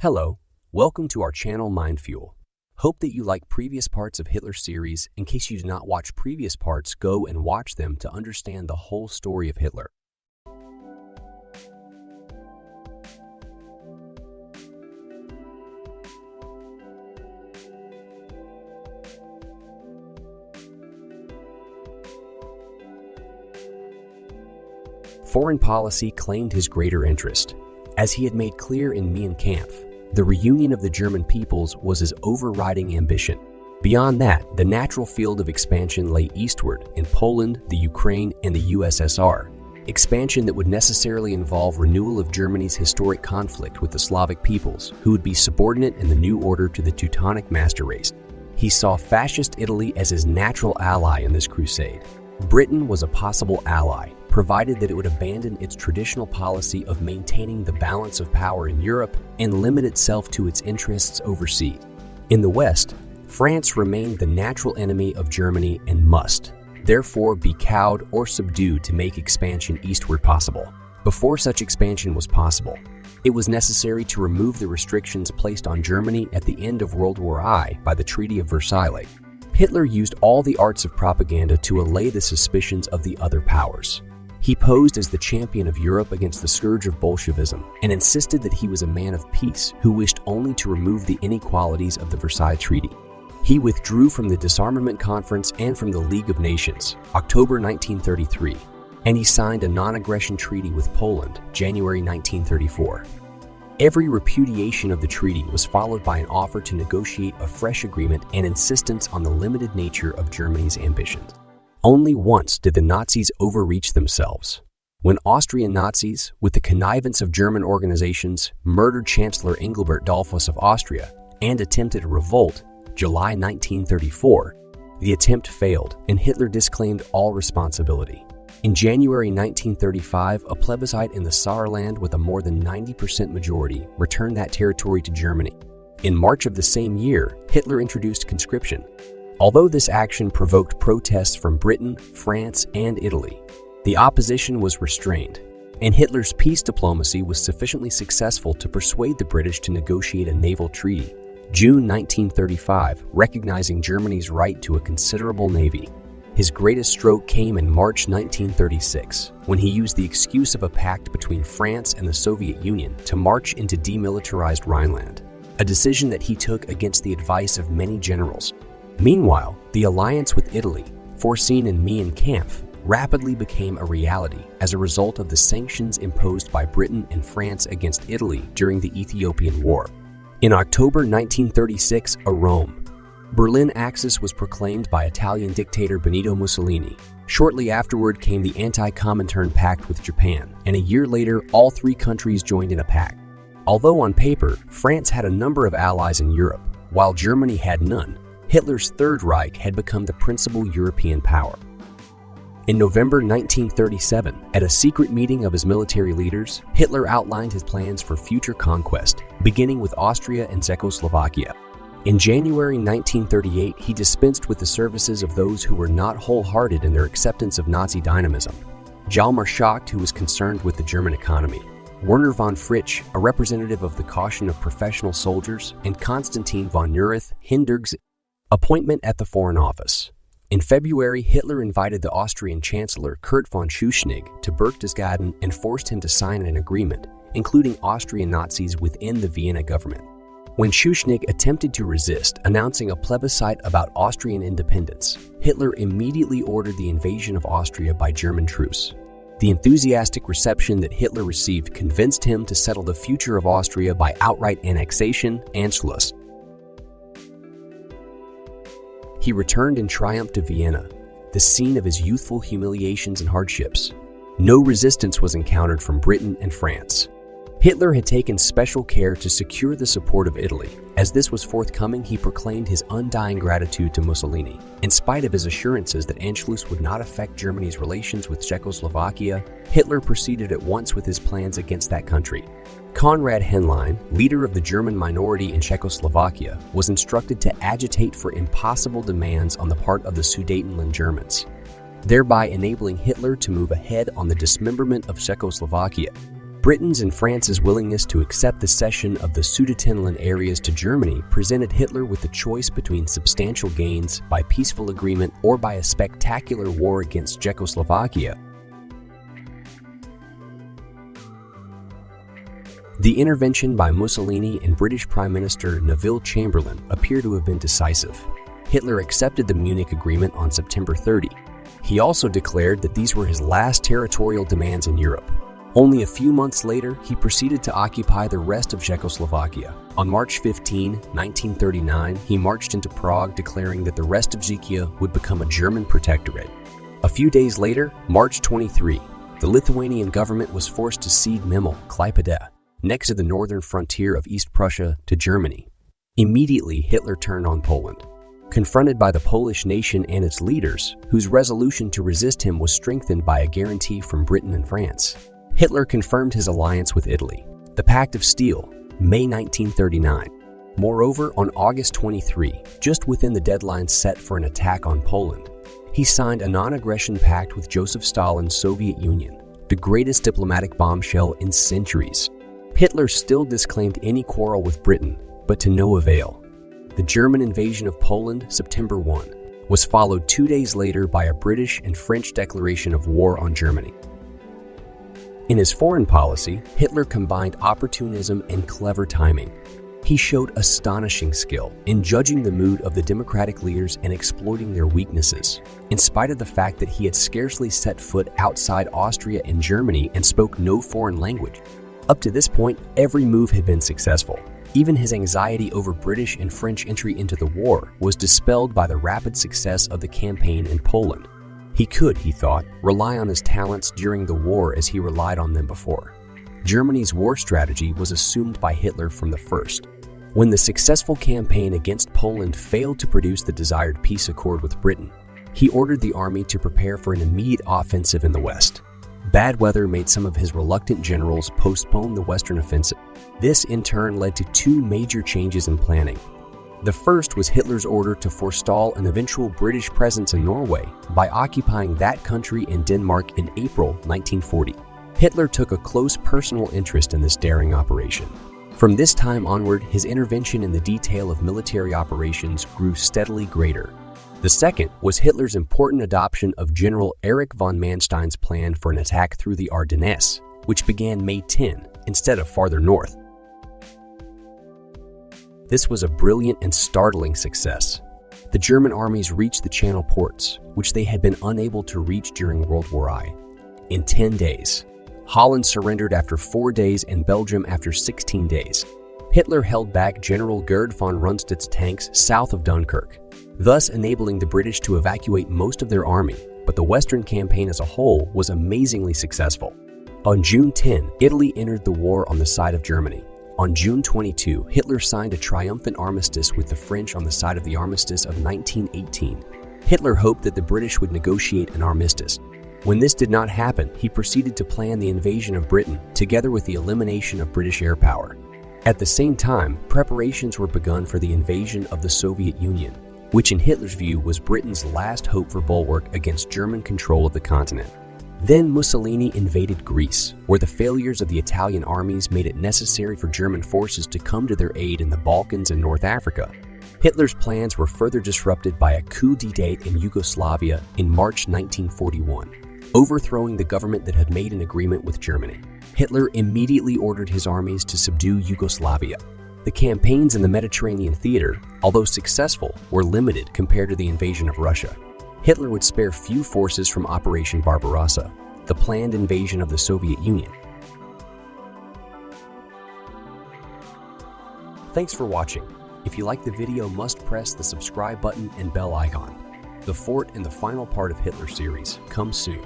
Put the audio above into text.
Hello, welcome to our channel MindFuel. Hope that you like previous parts of Hitler's series. In case you did not watch previous parts, go and watch them to understand the whole story of Hitler. Foreign policy claimed his greater interest. As he had made clear in Mein Kampf, the reunion of the German peoples was his overriding ambition. Beyond that, the natural field of expansion lay eastward in Poland, the Ukraine, and the USSR. Expansion that would necessarily involve renewal of Germany's historic conflict with the Slavic peoples, who would be subordinate in the new order to the Teutonic master race. He saw fascist Italy as his natural ally in this crusade. Britain was a possible ally, provided that it would abandon its traditional policy of maintaining the balance of power in Europe and limit itself to its interests overseas. In the West, France remained the natural enemy of Germany and must, therefore, be cowed or subdued to make expansion eastward possible. Before such expansion was possible, it was necessary to remove the restrictions placed on Germany at the end of World War I by the Treaty of Versailles. Hitler used all the arts of propaganda to allay the suspicions of the other powers. He posed as the champion of Europe against the scourge of Bolshevism and insisted that he was a man of peace who wished only to remove the inequalities of the Versailles Treaty. He withdrew from the Disarmament Conference and from the League of Nations, October 1933, and he signed a non-aggression treaty with Poland, January 1934. Every repudiation of the treaty was followed by an offer to negotiate a fresh agreement and insistence on the limited nature of Germany's ambitions. Only once did the Nazis overreach themselves. When Austrian Nazis, with the connivance of German organizations, murdered Chancellor Engelbert Dollfuss of Austria and attempted a revolt, July 1934, the attempt failed and Hitler disclaimed all responsibility. In January 1935, a plebiscite in the Saarland with a more than 90% majority returned that territory to Germany. In March of the same year, Hitler introduced conscription. Although this action provoked protests from Britain, France, and Italy, the opposition was restrained, and Hitler's peace diplomacy was sufficiently successful to persuade the British to negotiate a naval treaty, June 1935, recognizing Germany's right to a considerable navy. His greatest stroke came in March 1936, when he used the excuse of a pact between France and the Soviet Union to march into demilitarized Rhineland, a decision that he took against the advice of many generals. Meanwhile, the alliance with Italy, foreseen in Mein Kampf, rapidly became a reality as a result of the sanctions imposed by Britain and France against Italy during the Ethiopian War. In October 1936, a Rome, Berlin Axis was proclaimed by Italian dictator Benito Mussolini. Shortly afterward came the Anti-Comintern Pact with Japan, and a year later, all three countries joined in a pact. Although on paper, France had a number of allies in Europe, while Germany had none, Hitler's Third Reich had become the principal European power. In November 1937, at a secret meeting of his military leaders, Hitler outlined his plans for future conquest, beginning with Austria and Czechoslovakia. In January 1938, he dispensed with the services of those who were not wholehearted in their acceptance of Nazi dynamism. Hjalmar Schacht, who was concerned with the German economy, Werner von Fritsch, a representative of the caution of professional soldiers, and Konstantin von Neurath, Hindenburg's appointment at the Foreign Office. In February, Hitler invited the Austrian Chancellor Kurt von Schuschnigg to Berchtesgaden and forced him to sign an agreement, including Austrian Nazis within the Vienna government. When Schuschnigg attempted to resist, announcing a plebiscite about Austrian independence, Hitler immediately ordered the invasion of Austria by German troops. The enthusiastic reception that Hitler received convinced him to settle the future of Austria by outright annexation, Anschluss. He returned in triumph to Vienna, the scene of his youthful humiliations and hardships. No resistance was encountered from Britain and France. Hitler had taken special care to secure the support of Italy. As this was forthcoming, he proclaimed his undying gratitude to Mussolini. In spite of his assurances that Anschluss would not affect Germany's relations with Czechoslovakia, Hitler proceeded at once with his plans against that country. Konrad Henlein, leader of the German minority in Czechoslovakia, was instructed to agitate for impossible demands on the part of the Sudetenland Germans, thereby enabling Hitler to move ahead on the dismemberment of Czechoslovakia. Britain's and France's willingness to accept the cession of the Sudetenland areas to Germany presented Hitler with the choice between substantial gains by peaceful agreement or by a spectacular war against Czechoslovakia. The intervention by Mussolini and British Prime Minister Neville Chamberlain appear to have been decisive. Hitler accepted the Munich Agreement on September 30. He also declared that these were his last territorial demands in Europe. Only a few months later, he proceeded to occupy the rest of Czechoslovakia. On March 15, 1939, he marched into Prague declaring that the rest of Czechia would become a German protectorate. A few days later, March 23, the Lithuanian government was forced to cede Memel, Klaipėda, next to the northern frontier of East Prussia, to Germany. Immediately, Hitler turned on Poland. Confronted by the Polish nation and its leaders, whose resolution to resist him was strengthened by a guarantee from Britain and France, Hitler confirmed his alliance with Italy, the Pact of Steel, May 1939. Moreover, on August 23, just within the deadline set for an attack on Poland, he signed a non-aggression pact with Joseph Stalin's Soviet Union, the greatest diplomatic bombshell in centuries. Hitler still disclaimed any quarrel with Britain, but to no avail. The German invasion of Poland, September 1, was followed 2 days later by a British and French declaration of war on Germany. In his foreign policy, Hitler combined opportunism and clever timing. He showed astonishing skill in judging the mood of the democratic leaders and exploiting their weaknesses, in spite of the fact that he had scarcely set foot outside Austria and Germany and spoke no foreign language. Up to this point, every move had been successful. Even his anxiety over British and French entry into the war was dispelled by the rapid success of the campaign in Poland. He could, he thought, rely on his talents during the war as he relied on them before. Germany's war strategy was assumed by Hitler from the first. When the successful campaign against Poland failed to produce the desired peace accord with Britain, he ordered the army to prepare for an immediate offensive in the west. Bad weather made some of his reluctant generals postpone the western offensive. This in turn led to two major changes in planning. The first was Hitler's order to forestall an eventual British presence in Norway by occupying that country and Denmark in April 1940. Hitler took a close personal interest in this daring operation. From this time onward, his intervention in the detail of military operations grew steadily greater. The second was Hitler's important adoption of General Erich von Manstein's plan for an attack through the Ardennes, which began May 10 instead of farther north. This was a brilliant and startling success. The German armies reached the Channel ports, which they had been unable to reach during World War I, in 10 days. Holland surrendered after 4 days and Belgium after 16 days. Hitler held back General Gerd von Rundstedt's tanks south of Dunkirk, thus enabling the British to evacuate most of their army, but the Western campaign as a whole was amazingly successful. On June 10, Italy entered the war on the side of Germany. On June 22, Hitler signed a triumphant armistice with the French on the side of the armistice of 1918. Hitler hoped that the British would negotiate an armistice. When this did not happen, he proceeded to plan the invasion of Britain, together with the elimination of British air power. At the same time, preparations were begun for the invasion of the Soviet Union, which in Hitler's view was Britain's last hope for bulwark against German control of the continent. Then Mussolini invaded Greece, where the failures of the Italian armies made it necessary for German forces to come to their aid in the Balkans and North Africa. Hitler's plans were further disrupted by a coup d'état in Yugoslavia in March 1941, overthrowing the government that had made an agreement with Germany. Hitler immediately ordered his armies to subdue Yugoslavia. The campaigns in the Mediterranean theater, although successful, were limited compared to the invasion of Russia. Hitler would spare few forces from Operation Barbarossa, the planned invasion of the Soviet Union. Thanks for watching. If you like the video, must press the subscribe button and bell icon. The fourth and the final part of Hitler series comes soon.